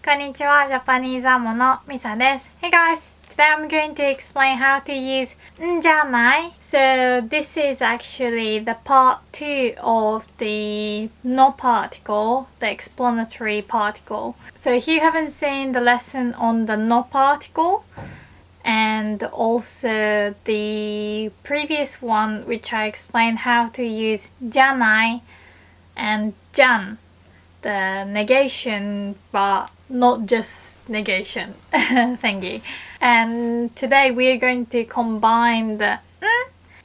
こんにちは、ジャパニーズアモのミサです。Hey guys! Today I'm going to explain how to use んじゃない。So this is actually the part 2 of the no particle, the explanatory particle. So if you haven't seen the lesson on the no particle, and also the previous one which I explained how to use じゃない and じゃん, the negation but not just negation thingy. And today we are going to combine the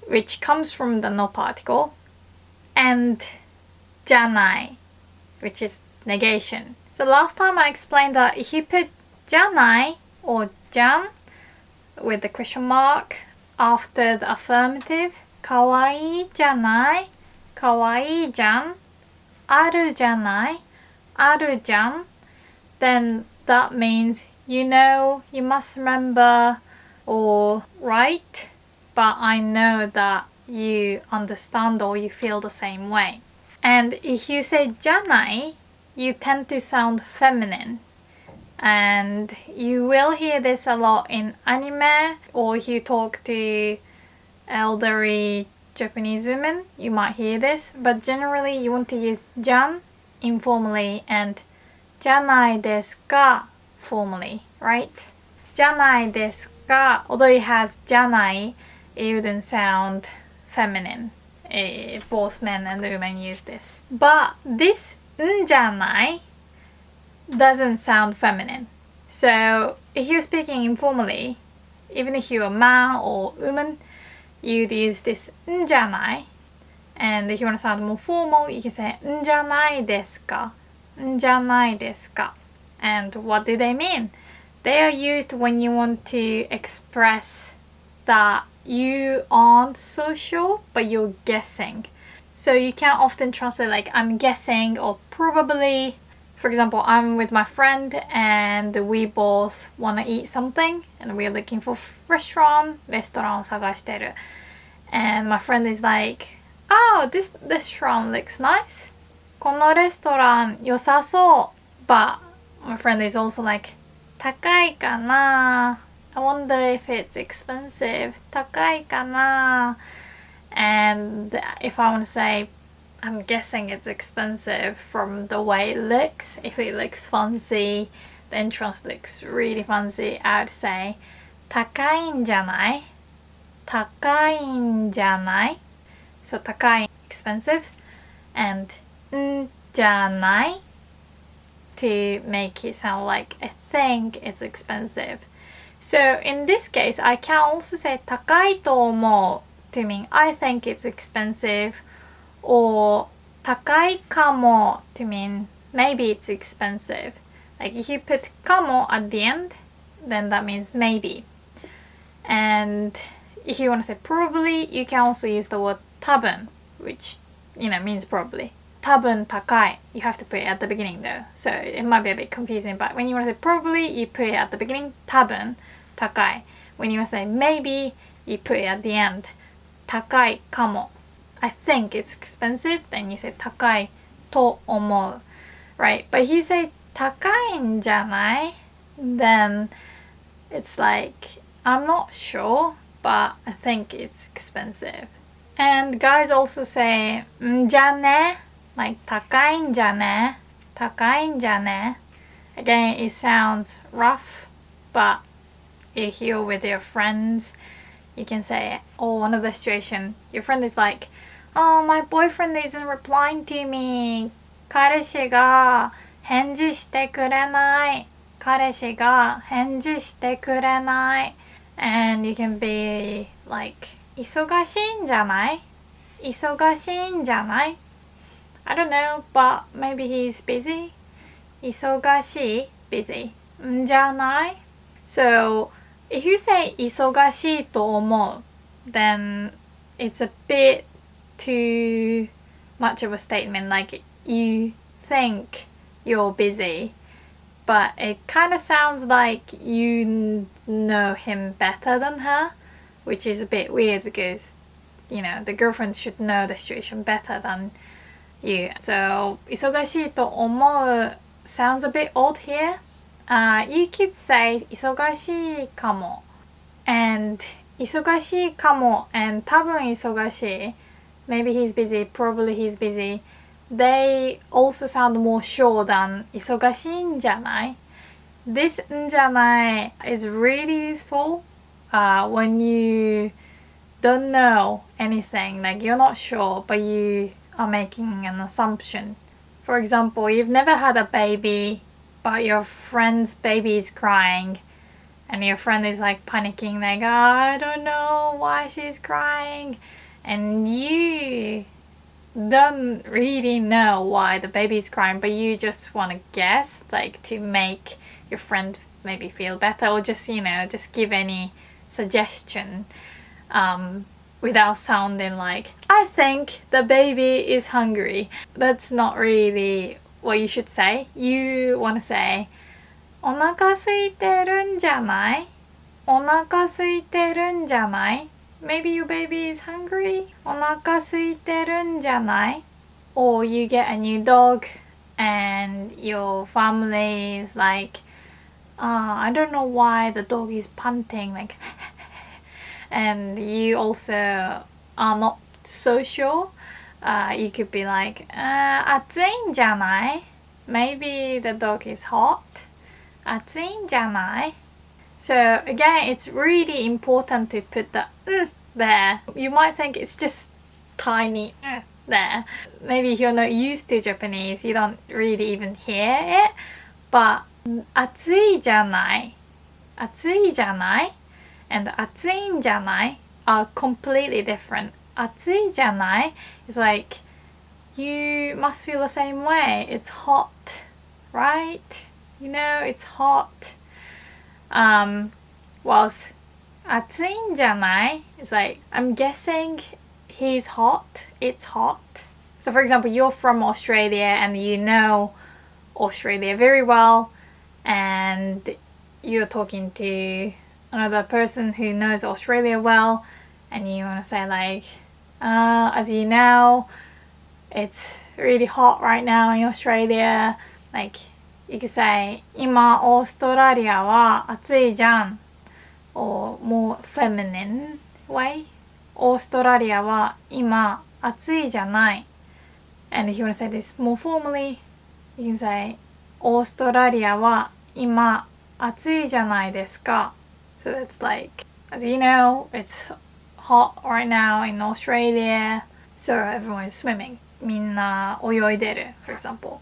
which comes from the no particle and じゃない which is negation. So last time I explained that if you put じゃない or じゃん with the question mark after the affirmative, かわいいじゃない、かわいいじゃん、あるじゃない、あるじゃん, then that means you know, you must remember or write, but I know that you understand or you feel the same way. And if you say じゃない, you tend to sound feminine. And you will hear this a lot in anime, or if you talk to elderly Japanese women, you might hear this. But generally, you want to use じゃん informally and じゃないですか formally, right? じゃないですか, although it has じゃない, it wouldn't sound feminine. Both men and women use this. But this んじゃないdoesn't sound feminine. So if you're speaking informally, even if you're a man or woman, you'd use this んじゃない. And if you want to sound more formal, you can say んじゃないですか, んじゃないですか. And what do they mean? They are used when you want to express that you aren't so sure, but you're guessing. So you can often translate like I'm guessing or probably. For example, I'm with my friend and we both want to eat something and we're looking for restaurant, レストランを探してる. And my friend is like, oh, this restaurant looks nice. このレストラン良さそう. But my friend is also like, 高いかな? I wonder if it's expensive. 高いかな? And if I want to say, I'm guessing it's expensive from the way it looks. If it looks fancy, the entrance looks really fancy, I would say 高いんじゃない?高いんじゃない? So 高い expensive and んじゃない to make it sound like I think it's expensive. So in this case, I can also say 高いと思う to mean I think it's expensive, or 高いかも to mean maybe it's expensive. Like if you put かも at the end, then that means maybe. And if you want to say probably, you can also use the word 多分, which means probably. 多分高い. You have to put it at the beginning though, so it might be a bit confusing. But when you want to say probably, you put it at the beginning. 多分高い. When you want to say maybe, you put it at the end. 高いかも. I think it's expensive, then you say 高いと思う, right? But if you say 高いんじゃない, then it's like I'm not sure, but I think it's expensive. And guys also say んじゃね, like 高いんじゃね, 高いんじゃね. Again, it sounds rough, but if you're with your friends, you can say, or another situation, your friend is like, oh, my boyfriend isn't replying to me. 彼氏が返事してくれない。彼氏が返事してくれない。And you can be like, 忙しいんじゃない?忙しいんじゃない? I don't know, but maybe he's busy. 忙しい busy. んじゃない? So, if you say 忙しいと思う, then it's a bit too much of a statement, like you think you're busy, but it kind of sounds like you know him better than her, which is a bit weird because the girlfriend should know the situation better than you. So 忙しいと思う sounds a bit odd here. You could say 忙しいかも and 忙しいかも and 多分忙しい maybe he's busy, probably he's busy. They also sound more sure than 忙しいんじゃない This んじゃない is really useful when you don't know anything, like you're not sure but you are making an assumption. For example, you've never had a baby but your friend's baby is crying and your friend is like panicking like, oh, I don't know why she's crying, and you don't really know why the baby is crying but you just want to guess, like to make your friend maybe feel better or just just give any suggestion without sounding like, I think the baby is hungry. That's not really what you should say. You want to say お腹空いてるんじゃない？お腹空いてるんじゃない？ Maybe your baby is hungry. お腹空いてるんじゃない？ Or you get a new dog and your family is like, I don't know why the dog is panting like and you also are not so sure. You could be like, 暑いんじゃない？ Maybe the dog is hot. 暑いんじゃない？ So again, it's really important to put the there. You might think it's just tiny there. Maybe if you're not used to Japanese, you don't really even hear it. But 暑いじゃない？暑いじゃない？ and 暑いんじゃない are completely different. 暑いじゃない is like, you must feel the same way. It's hot, right? You know, it's hot. Whilst 暑いんじゃない is like, I'm guessing he's hot, it's hot. So for example, you're from Australia and you know Australia very well and you're talking to another person who knows Australia well and you want to say like, as you know, it's really hot right now in Australia. Like, you could say, 今オーストラリアは暑いじゃん or more feminine way. オーストラリアは今暑いじゃない And if you want to say this more formally, you can say, オーストラリアは今暑いじゃないですか So that's like, as you know, it's hot right now in Australia, so everyone is swimming. みんな泳いでる, for example.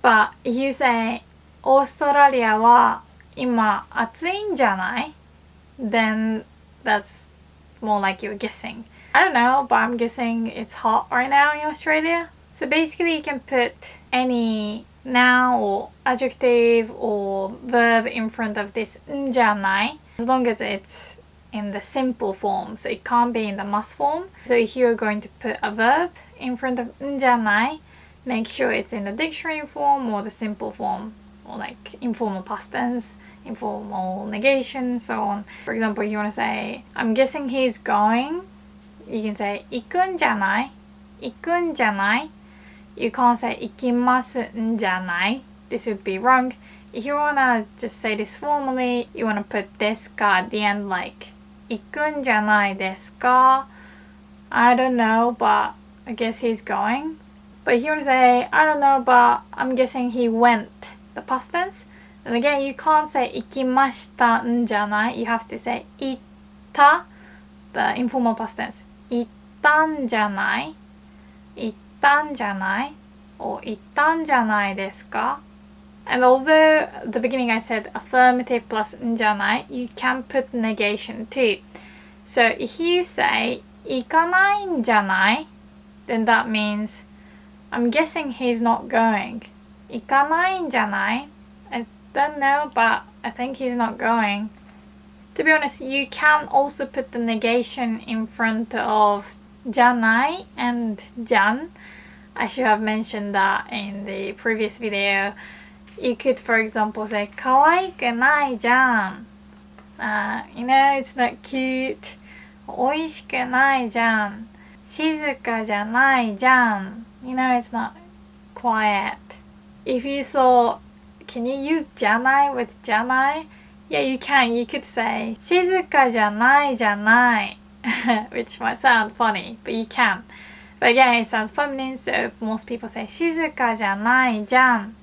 But if you say, オーストラリアは今暑いんじゃない? Then that's more like you're guessing. I don't know, but I'm guessing it's hot right now in Australia. So basically you can put any noun or adjective or verb in front of this んじゃない as long as it's in the simple form, so it can't be in the must form. So if you're going to put a verb in front of んじゃない make sure it's in the dictionary form or the simple form, or like informal past tense, informal negation, so on. For example, if you want to say, I'm guessing he's going, you can say 行くんじゃない？行くんじゃない？ You can't say 行きますんじゃない? This would be wrong. If you wanna just say this formally, you wanna put ですか at the end, like 行くんじゃないですか? I don't know, but I guess he's going. But if you wanna say, I don't know, but I'm guessing he went, the past tense, and again, you can't say 行きましたんじゃない? You have to say 行った, the informal past tense. 行ったんじゃない? 行ったんじゃない? Or 行ったんじゃないですか? And although at the beginning I said affirmative plus んじゃない, you can put negation too. So if you say 行かないんじゃない, then that means I'm guessing he's not going. 行かないんじゃない? I don't know, but I think he's not going. To be honest, you can also put the negation in front of じゃない and じゃん. I should have mentioned that in the previous video. You could, for example, say 可愛くないじゃん. You know, it's not cute. 美味しくないじゃん. 静かじゃないじゃん. You know, it's not quiet. If you thought can you use じゃない with じゃない? Yeah, you can. You could say 静かじゃないじゃない which might sound funny, but you can. But again, it sounds feminine, so most people say 静かじゃないじゃん.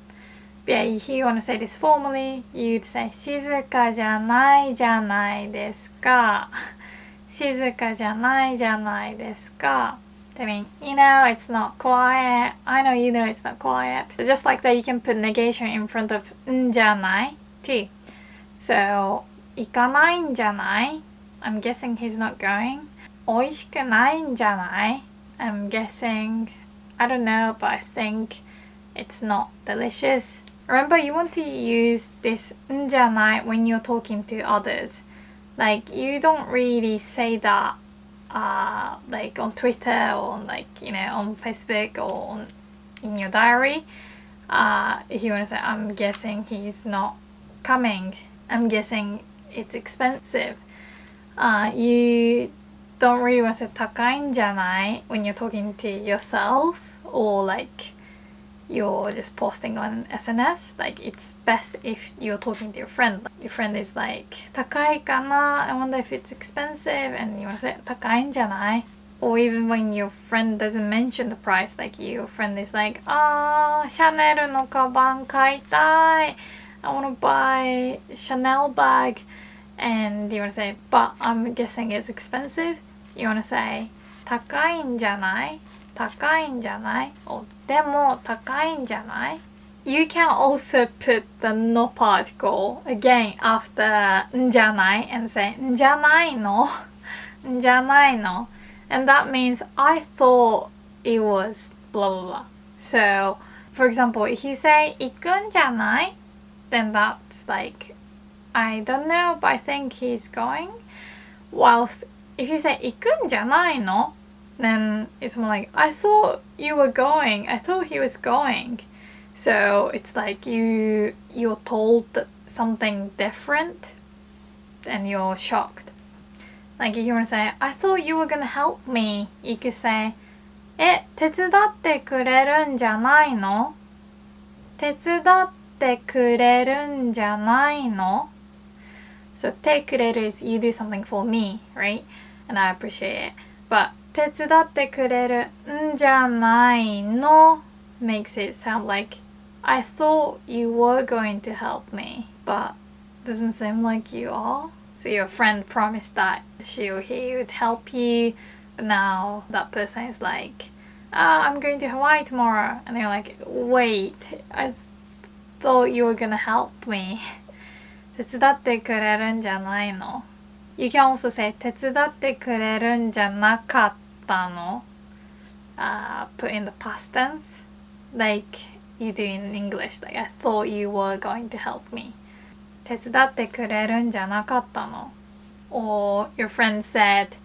But yeah, if you want to say this formally, you'd say 静かじゃないじゃないですか静かじゃないじゃないですか I mean, you know, it's not quiet. I know you know it's not quiet. So just like that, you can put negation in front of んじゃない too. So, 行かないんじゃない I'm guessing he's not going. 美味しくないんじゃない I'm guessing, I don't know, but I think it's not delicious. Remember, you want to use this んじゃない when you're talking to others. Like, you don't really say that like on Twitter or like, you know, on Facebook or in your diary. If you want to say, I'm guessing he's not coming. I'm guessing it's expensive. You don't really want to say 高いんじゃない when you're talking to yourself or like you're just posting on SNS. Like, it's best if you're talking to your friend. Your friend is like, 高いかな? I wonder if it's expensive. And you want to say, 高いんじゃない? Or even when your friend doesn't mention the price, like your friend is like, シャネルのカバン買いたい. I want to buy Chanel bag. And you want to say, but I'm guessing it's expensive. You want to say, 高いんじゃない? 高いんじゃない? Or でも高いんじゃない? You can also put the no particle again after んじゃない and say んじゃないの? んじゃないの? And that means I thought it was blah blah blah. So, for example, if you say 行くんじゃない? Then that's like, I don't know, but I think he's going. Whilst if you say 行くんじゃないの? Then it's more like, I thought you were going. I thought he was going. So it's like you're told something different and you're shocked. Like if you want to say, I thought you were gonna help me, you could say, 手伝ってくれるんじゃないの? 手伝ってくれるんじゃないの? So てくれる is you do something for me, right? And I appreciate it. But 手伝ってくれるんじゃないの makes it sound like I thought you were going to help me, but doesn't seem like you are. So your friend promised that she or he would help you, but now that person is like, I'm going to Hawaii tomorrow. And you're like, wait, I thought you were gonna help me. 手伝ってくれるんじゃないの? You can also say 手伝ってくれるんじゃなかったの? Put in the past tense, like you do in English. Like, I thought you were going to help me. 手伝ってくれるんじゃなかったの? Or your friend said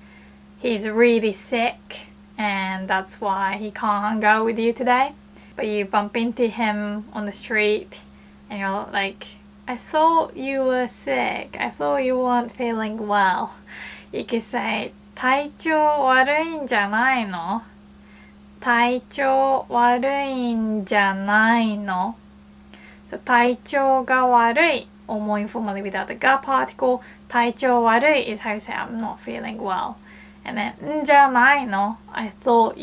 he's really sick and that's why he can't hang out with you today. But you bump into him on the street and you're like, I thought you were sick. I thought you weren't feeling well. You could say, 体調悪いんじゃないの? 体調悪いんじゃないの? So 体調が悪い or more informally without the ga particle, 体調悪い is how you say I'm not feeling well. And then んじゃないの? I thought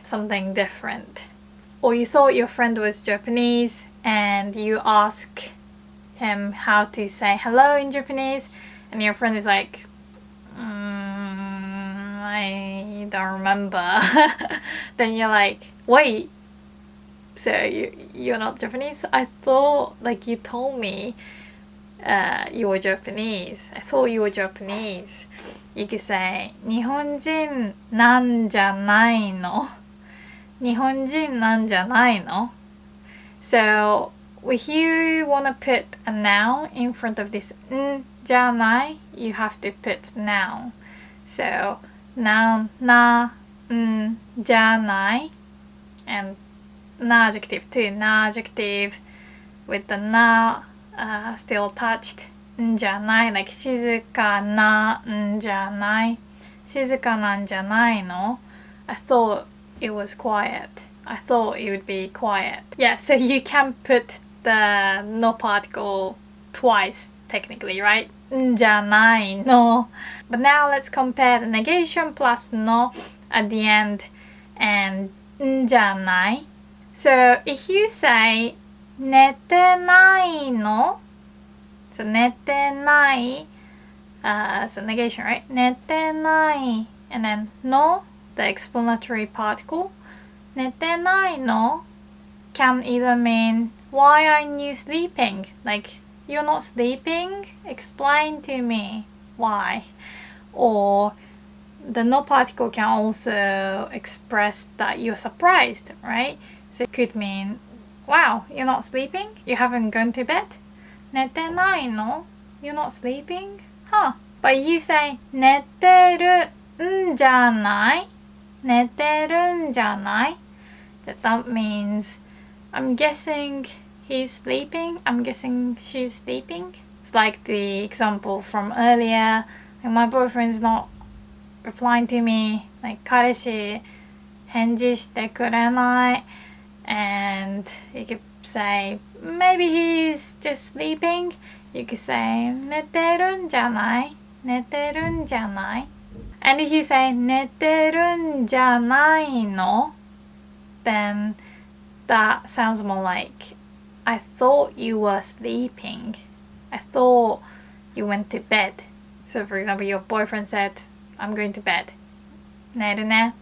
something different. Or you thought your friend was Japanese and you ask him how to say hello in Japanese and your friend is like, I don't remember. Then you're like, wait, so you're not Japanese? I thought, like, you told me you were Japanese. I thought you were Japanese. You could say 日本人なんじゃないの? 日本人なんじゃないの? So if you want to put a noun in front of this んじゃない, you have to put noun. So noun な、んじゃない and な adjective too. な adjective with the なstill attached. んじゃない like 静かなんじゃない静かなんじゃないの? I thought it was quiet. I thought it would be quiet. Yeah, so you can put the no particle twice technically, right? んじゃないの. But now let's compare the negation plus no at the end and んじゃない. So if you say 寝てないの, so 寝てない, so negation, right? 寝てない and then no, the explanatory particle. 寝てないの can either mean why aren't you sleeping? Like you're not sleeping? Explain to me why. Or the no particle can also express that you're surprised, right? So it could mean, wow, you're not sleeping? You haven't gone to bed? 寝てないの? You're not sleeping? Huh. But you say 寝てるんじゃない? 寝てるんじゃない? That means I'm guessing he's sleeping. I'm guessing she's sleeping. It's like the example from earlier. Like my boyfriend's not replying to me. Like 彼氏返事してくれない. And you could say maybe he's just sleeping. You could say 寝てるんじゃない? 寝てるんじゃない? And if you say 寝てるんじゃないの? Then that sounds more like I thought you were sleeping. I thought you went to bed. So for example, your boyfriend said, I'm going to bed. 寝るね.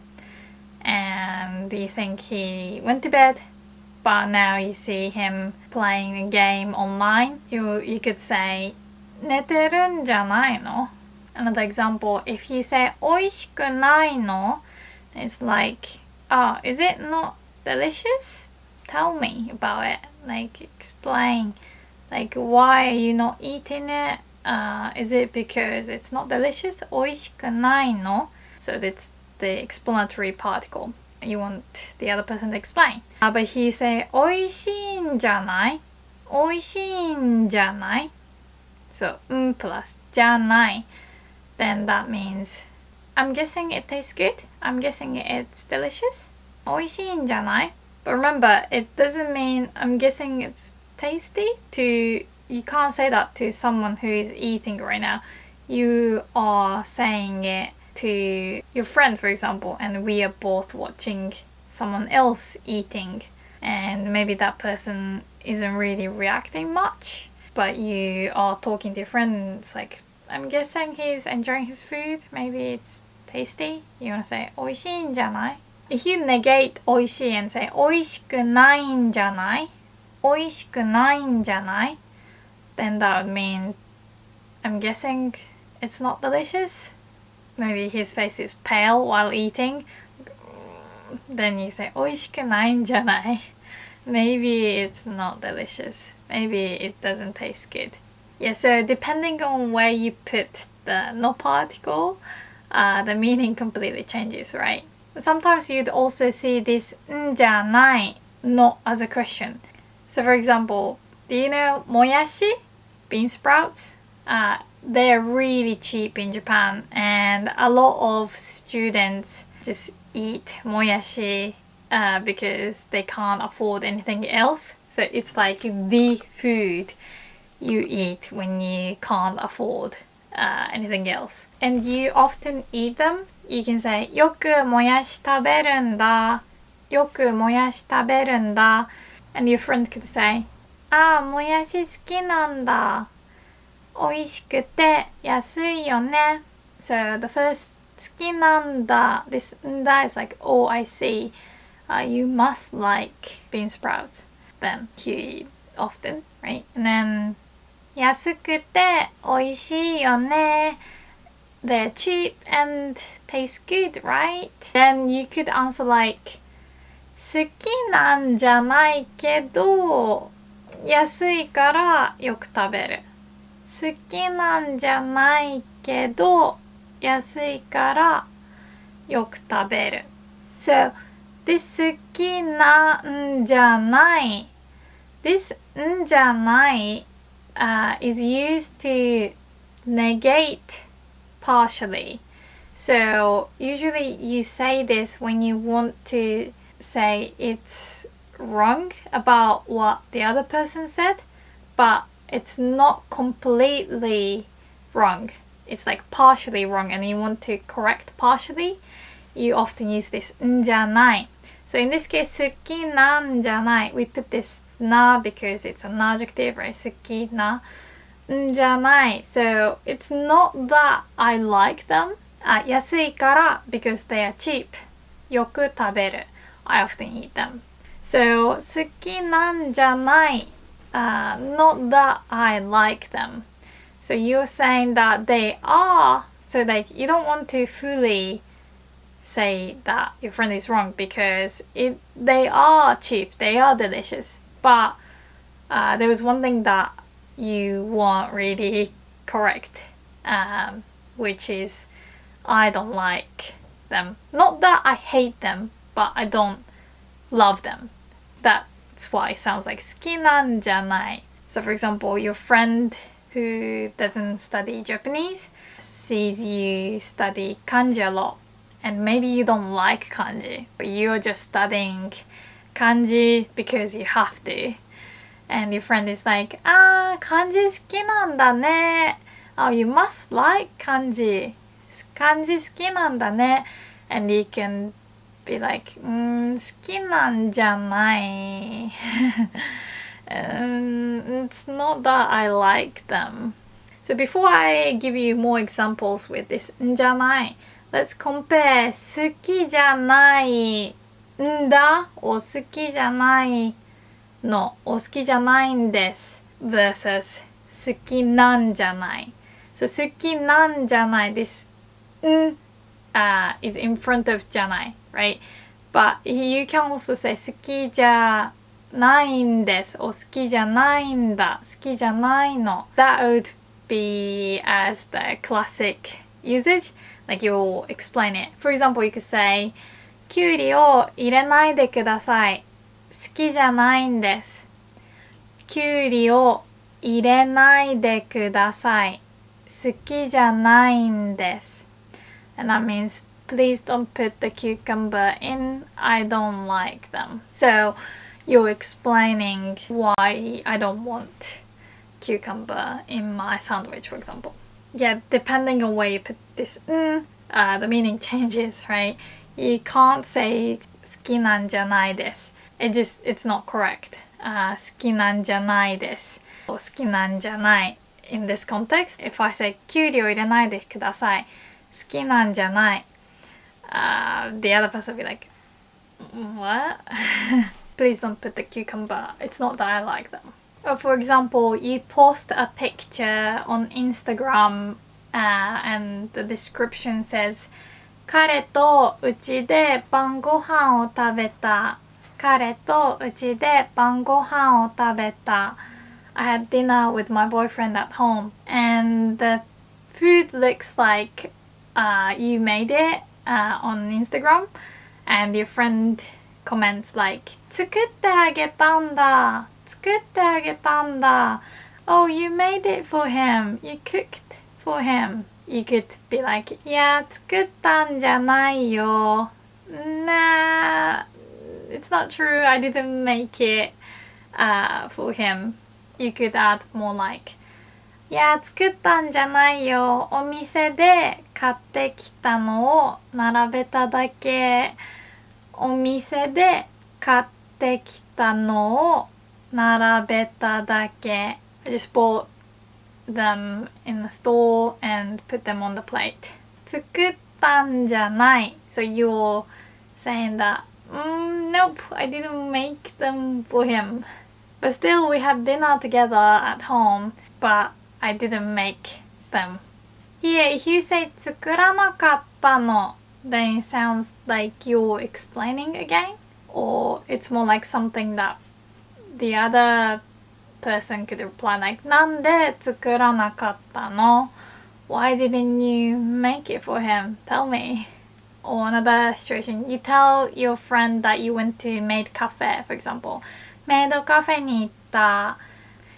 And you think he went to bed, but now you see him playing a game online. You could say 寝てるんじゃないの? Another example, if you say おいしくないの? It's like, is it not delicious? Tell me about it. Like, explain. Like, why are you not eating it? Is it because it's not delicious? おいしくないの? So that's the explanatory particle. You want the other person to explain. But if you say おいしいんじゃない? おいしいんじゃない? So, plus じゃない. Then that means I'm guessing it tastes good. I'm guessing it's delicious. おいしいんじゃない? But remember, it doesn't mean I'm guessing it's tasty. You can't say that to someone who is eating right now. You are saying it to your friend, for example, and we are both watching someone else eating, and maybe that person isn't really reacting much, but you are talking to your friend and it's like, I'm guessing he's enjoying his food. Maybe it's tasty. You want to say おいしいんじゃない? If you negate おいしい and say おいしくないんじゃない? おいしくないんじゃない? Then that would mean I'm guessing it's not delicious. Maybe his face is pale while eating. Then you say おいしくないんじゃない? Maybe it's not delicious. Maybe it doesn't taste good. Yeah, so depending on where you put the no particle, the meaning completely changes, right? Sometimes you'd also see this んじゃない not as a question. So for example, do you know もやし? Bean sprouts? They're really cheap in Japan, and a lot of students just eat もやし because they can't afford anything else. So it's like the food you eat when you can't afford anything else. And you often eat them. You can say よくもやし食べるんだ. よくもやし食べるんだ. And your friend could say もやし好きなんだ. おいしくて安いよね. So the first 好きなんだ, this んだ is like, oh, I see. You must like bean sprouts. Then you eat often, right? And then 安くておいしいよね. They're cheap and taste good, right? Then you could answer like 好きなんじゃないけど安いからよく食べる。好きなんじゃないけど安いからよく食べる。So, this 好きなんじゃない this んじゃない is used to negate partially. So usually you say this when you want to say it's wrong about what the other person said, but it's not completely wrong. It's like partially wrong and you want to correct partially, you often use this んじゃない. So in this case, 好きなんじゃない. We put this な because it's an adjective, right? 好きなんじゃない. So it's not that I like them. 安いから because they are cheap. よく食べる. I often eat them. So 好きなんじゃない. Not that I like them. So you're saying that they are. So like you don't want to fully say that your friend is wrong because they are cheap, they are delicious. But there was one thing that you weren't really correct, which is I don't like them. Not that I hate them, but I don't love them. That's why it sounds like 好きなんじゃない. So for example, your friend who doesn't study Japanese sees you study kanji a lot, and maybe you don't like kanji, but you're just studying kanji because you have to, and your friend is like, 漢字好きなんだね. Oh, you must like kanji. 漢字好きなんだね. And you can be like, 好きなんじゃない. It's not that I like them. So before I give you more examples with this んじゃない, let's compare 好きじゃないんだ or 好きじゃないの or 好きじゃないんです versus 好きなんじゃない. So 好きなんじゃない this is in front of じゃない, right? But you can also say 好きじゃないんです or 好きじゃないんだ 好きじゃないの. That would be as the classic usage, like you'll explain it. For example, you could say きゅうりを入れないでください. 好きじゃないんです. きゅうりを入れないでください. 好きじゃないんです. And that means please don't put the cucumber in. I don't like them. So you're explaining why I don't want cucumber in my sandwich, for example. Yeah, depending on where you put this the meaning changes, right? You can't say 好きなんじゃないです. It's not correct. 好きなんじゃないです or 好きなんじゃない in this context. If I say きゅうりを入れないでください, 好きなんじゃない, the other person will be like, what? Please don't put the cucumber. It's not that I like them. Or for example, you post a picture on Instagram and the description says 彼とうちで晩ご飯を食べた. 彼とうちで晩ご飯を食べた. I had dinner with my boyfriend at home and the food looks like you made it on Instagram and your friend comments like 作ってあげたんだ. 作ってあげたんだ. Oh, you made it for him. You cooked for him. You could be like, いや、作ったんじゃないよ. Nah, it's not true. I didn't make it for him. You could add more like, いや、作ったんじゃないよ. お店で買ってきたのを並べただけ. お店で買ってきたのを並べただけ. I just bought them in the store and put them on the plate. 作ったんじゃない. So you're saying that, nope, I didn't make them for him. But still, we had dinner together at home, but I didn't make them. Here, if you say 作らなかったの, then it sounds like you're explaining again, or it's more like something that the other person could reply like なんで作らなかったの? Why didn't you make it for him? Tell me. Or another situation, you tell your friend that you went to maid cafe, for example. メイドカフェに行った.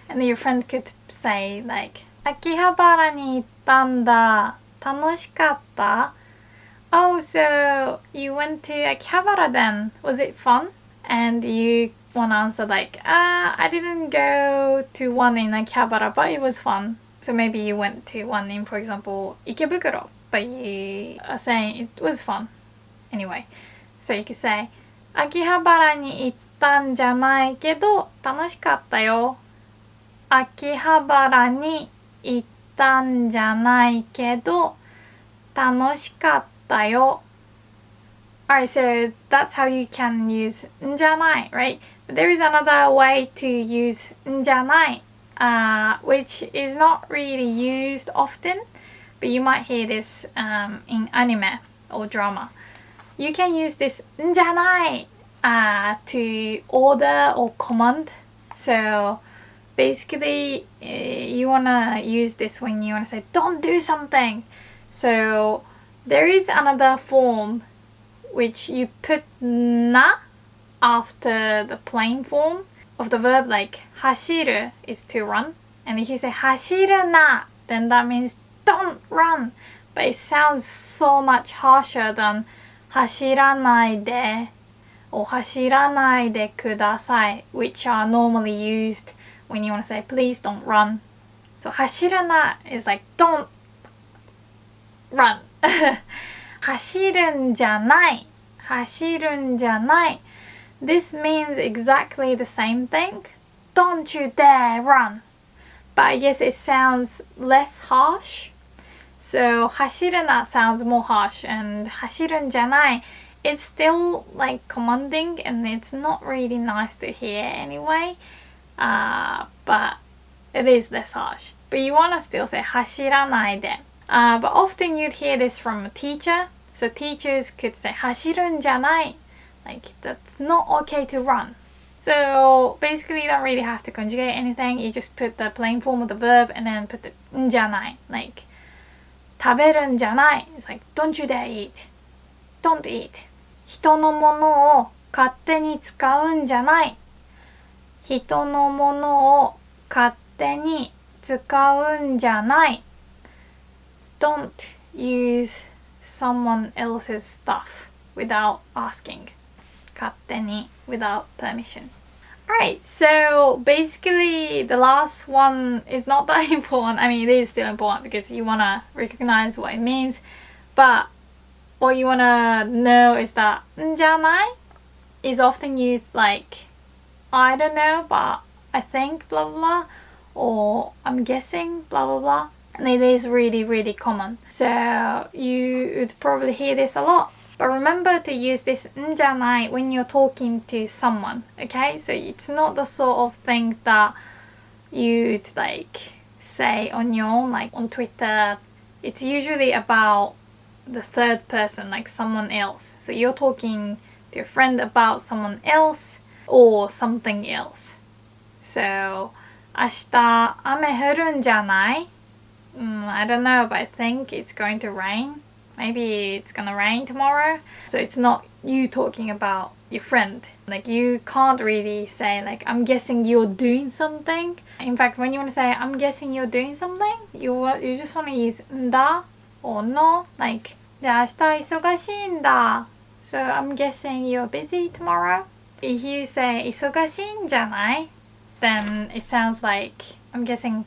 And then your friend could say like 秋葉原に行ったんだ. 楽しかった? Oh, so you went to Akihabara then. Was it fun? And you want to answer like, I didn't go to one in Akihabara, but it was fun. So maybe you went to one in, for example, Ikebukuro, but you are saying it was fun. Anyway, so you could say, 秋葉原に行ったんじゃないけど楽しかったよ。秋葉原に行ったんじゃないけど楽しかったよ。Alright, so that's how you can use んじゃない, right? But there is another way to use んじゃない, which is not really used often, but you might hear this in anime or drama. You can use this んじゃない to order or command. So basically, you want to use this when you want to say, don't do something. So there is another form which you put na after the plain form of the verb, like 走る is to run. And if you say 走るな, then that means don't run. But it sounds so much harsher than 走らないで or 走らないでください, which are normally used when you want to say please don't run. So 走るな is like don't run. 走るんじゃない 走るんじゃない This means exactly the same thing. Don't you dare run. But I guess it sounds less harsh. So 走るな sounds more harsh, and 走るんじゃない it's still like commanding, and it's not really nice to hear anyway. But it is less harsh. But you want to still say 走らないで. But often you'd hear this from a teacher. So teachers could say 走るんじゃない. Like that's not okay to run. So basically you don't really have to conjugate anything. You just put the plain form of the verb and then put the んじゃない. Like 食べるんじゃない It's like don't you dare eat. Don't eat. 人のものを勝手に使うんじゃない。人のものを勝手に使うんじゃない。Don't use someone else's stuff without asking. 勝手に without permission. Alright, so basically the last one is not that important. I mean, it is still important because you want to recognize what it means. But what you want to know is that んじゃない is often used like I don't know, but I think blah blah blah, or I'm guessing blah blah blah. And it is really, really common. So you would probably hear this a lot. But remember to use this んじゃない when you're talking to someone, okay? So it's not the sort of thing that you'd like say on your own, like on Twitter. It's usually about the third person, like someone else. So you're talking to a friend about someone else or something else. So 明日雨降るんじゃない? I don't know, but I think it's going to rain. Maybe it's gonna rain tomorrow. So it's not you talking about your friend. Like you can't really say like I'm guessing you're doing something. In fact, when you want to say I'm guessing you're doing something, you just want to use んだ or no. Like じゃあ明日忙しいんだ. So I'm guessing you're busy tomorrow. If you say 忙しいんじゃない, then it sounds like I'm guessing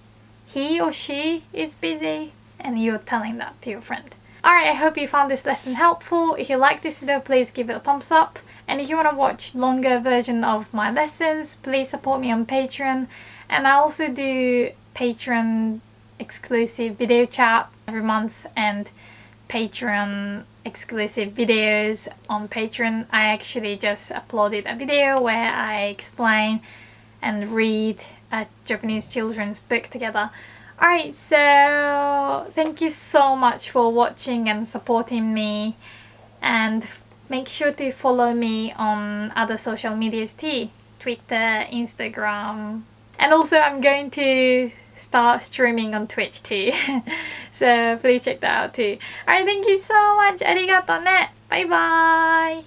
he or she is busy and you're telling that to your friend. Alright, I hope you found this lesson helpful. If you like this video, please give it a thumbs up. And if you want to watch longer version of my lessons, please support me on Patreon. And I also do Patreon exclusive video chat every month and Patreon exclusive videos on Patreon. I actually just uploaded a video where I explain and read a Japanese children's book together. Alright, so thank you so much for watching and supporting me, and make sure to follow me on other social medias too, Twitter, Instagram, and also I'm going to start streaming on Twitch too. So please check that out too. Alright, thank you so much. ありがとね。バイバイ。